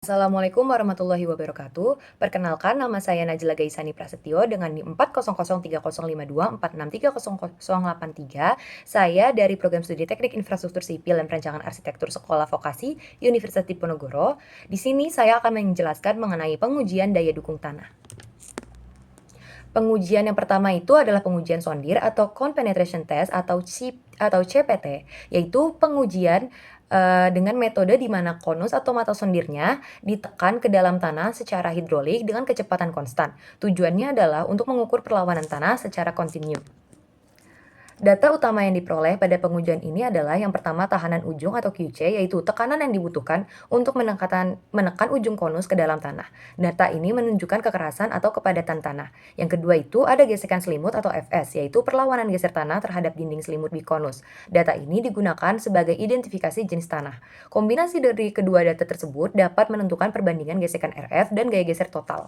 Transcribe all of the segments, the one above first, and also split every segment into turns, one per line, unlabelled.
Assalamualaikum warahmatullahi wabarakatuh. Perkenalkan, nama saya Najla Gaisani Prasetyo dengan NIM 400305246300083. Saya dari Program Studi Teknik Infrastruktur Sipil dan Perancangan Arsitektur Sekolah Vokasi Universitas Diponegoro. Di sini saya akan menjelaskan mengenai pengujian daya dukung tanah. Pengujian yang pertama itu adalah pengujian sondir atau Ground Penetration Test atau CPT, yaitu pengujian dengan metode di mana konus atau mata sondirnya ditekan ke dalam tanah secara hidrolik dengan kecepatan konstan. Tujuannya adalah untuk mengukur perlawanan tanah secara kontinu. Data utama yang diperoleh pada pengujian ini adalah yang pertama tahanan ujung atau QC, yaitu tekanan yang dibutuhkan untuk menekan ujung konus ke dalam tanah. Data ini menunjukkan kekerasan atau kepadatan tanah. Yang kedua itu ada gesekan selimut atau FS, yaitu perlawanan geser tanah terhadap dinding selimut bikonus. Data ini digunakan sebagai identifikasi jenis tanah. Kombinasi dari kedua data tersebut dapat menentukan perbandingan gesekan RF dan gaya geser total.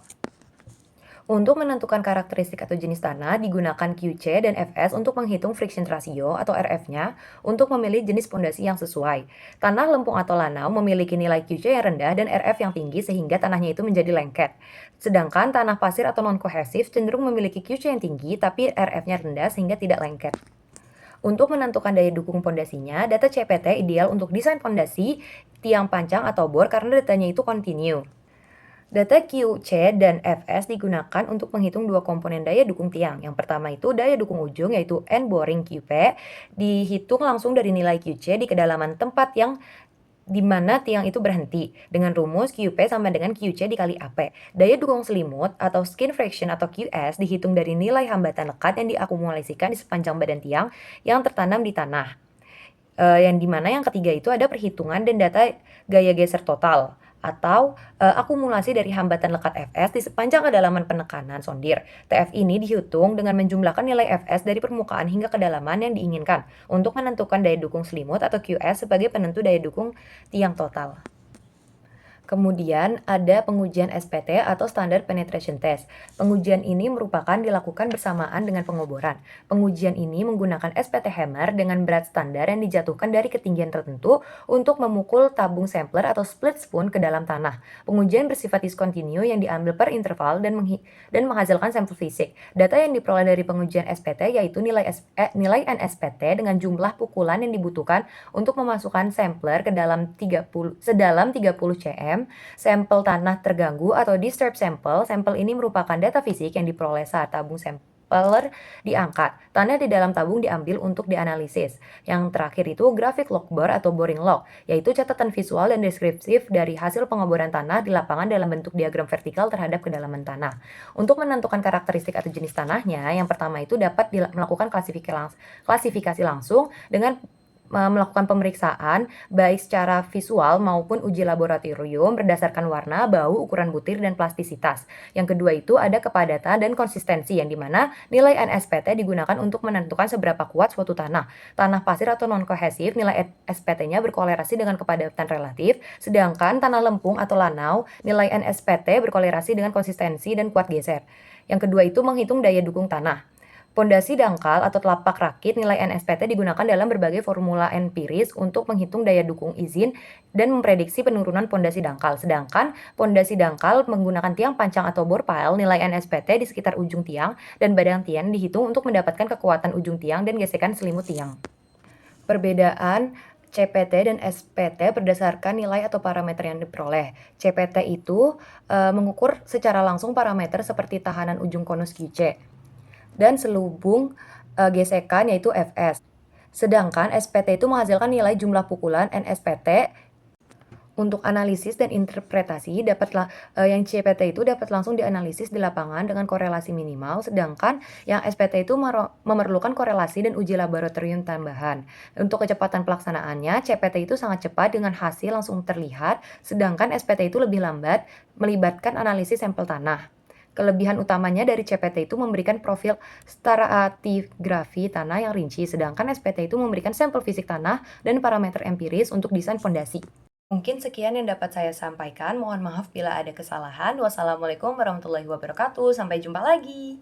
Untuk menentukan karakteristik atau jenis tanah, digunakan QC dan FS untuk menghitung friction ratio atau RF-nya untuk memilih jenis pondasi yang sesuai. Tanah lempung atau lanau memiliki nilai QC yang rendah dan RF yang tinggi sehingga tanahnya itu menjadi lengket. Sedangkan tanah pasir atau non-kohesif cenderung memiliki QC yang tinggi tapi RF-nya rendah sehingga tidak lengket. Untuk menentukan daya dukung pondasinya, data CPT ideal untuk desain pondasi, tiang pancang atau bor karena datanya itu kontinu. Data QC dan FS digunakan untuk menghitung dua komponen daya dukung tiang. Yang pertama itu daya dukung ujung, yaitu N boring QP, dihitung langsung dari nilai QC di kedalaman tempat yang di mana tiang itu berhenti dengan rumus QP sama dengan QC dikali AP. Daya dukung selimut atau skin friction atau QS dihitung dari nilai hambatan lekat yang diakumulasikan di sepanjang badan tiang yang tertanam di tanah. Yang dimana yang ketiga itu ada perhitungan dan data gaya geser total atau akumulasi dari hambatan lekat Fs di sepanjang kedalaman penekanan sondir. TF ini dihitung dengan menjumlahkan nilai Fs dari permukaan hingga kedalaman yang diinginkan untuk menentukan daya dukung selimut atau QS sebagai penentu daya dukung tiang total. Kemudian ada pengujian SPT atau Standard Penetration Test. Pengujian ini merupakan dilakukan bersamaan dengan pengoboran. Pengujian ini menggunakan SPT hammer dengan berat standar yang dijatuhkan dari ketinggian tertentu untuk memukul tabung sampler atau split spoon ke dalam tanah. Pengujian bersifat discontinue yang diambil per interval dan menghasilkan sampel fisik. Data yang diperoleh dari pengujian SPT yaitu nilai NSPT dengan jumlah pukulan yang dibutuhkan untuk memasukkan sampler ke dalam sedalam 30 cm. Sampel tanah terganggu atau disturbed sample. Sampel ini merupakan data fisik yang diperoleh saat tabung sampler diangkat. Tanah di dalam tabung diambil untuk dianalisis. Yang terakhir itu grafik logbar atau boring log, yaitu catatan visual dan deskriptif dari hasil pengeboran tanah di lapangan dalam bentuk diagram vertikal terhadap kedalaman tanah. Untuk menentukan karakteristik atau jenis tanahnya, yang pertama itu dapat melakukan klasifikasi langsung dengan melakukan pemeriksaan baik secara visual maupun uji laboratorium berdasarkan warna, bau, ukuran butir, dan plastisitas. Yang kedua itu ada kepadatan dan konsistensi yang dimana nilai NSPT digunakan untuk menentukan seberapa kuat suatu tanah. Tanah pasir atau non-kohesif nilai SPT-nya berkolerasi dengan kepadatan relatif, sedangkan tanah lempung atau lanau nilai NSPT berkolerasi dengan konsistensi dan kuat geser. Yang kedua itu menghitung daya dukung tanah. Pondasi dangkal atau telapak rakit nilai NSPT digunakan dalam berbagai formula empiris untuk menghitung daya dukung izin dan memprediksi penurunan pondasi dangkal. Sedangkan pondasi dangkal menggunakan tiang pancang atau bore pile, nilai NSPT di sekitar ujung tiang dan badan tiang dihitung untuk mendapatkan kekuatan ujung tiang dan gesekan selimut tiang. Perbedaan CPT dan SPT berdasarkan nilai atau parameter yang diperoleh. CPT itu mengukur secara langsung parameter seperti tahanan ujung konus QC dan selubung gesekan yaitu Fs. Sedangkan SPT itu menghasilkan nilai jumlah pukulan NSPT. Untuk analisis dan interpretasi yang CPT itu dapat langsung dianalisis di lapangan dengan korelasi minimal, sedangkan yang SPT itu memerlukan korelasi dan uji laboratorium tambahan. Untuk kecepatan pelaksanaannya, CPT itu sangat cepat dengan hasil langsung terlihat, sedangkan SPT itu lebih lambat, melibatkan analisis sampel tanah. Kelebihan utamanya dari CPT itu memberikan profil stratigrafi tanah yang rinci, sedangkan SPT itu memberikan sampel fisik tanah dan parameter empiris untuk desain fondasi. Mungkin sekian yang dapat saya sampaikan. Mohon maaf bila ada kesalahan. Wassalamualaikum warahmatullahi wabarakatuh. Sampai jumpa lagi.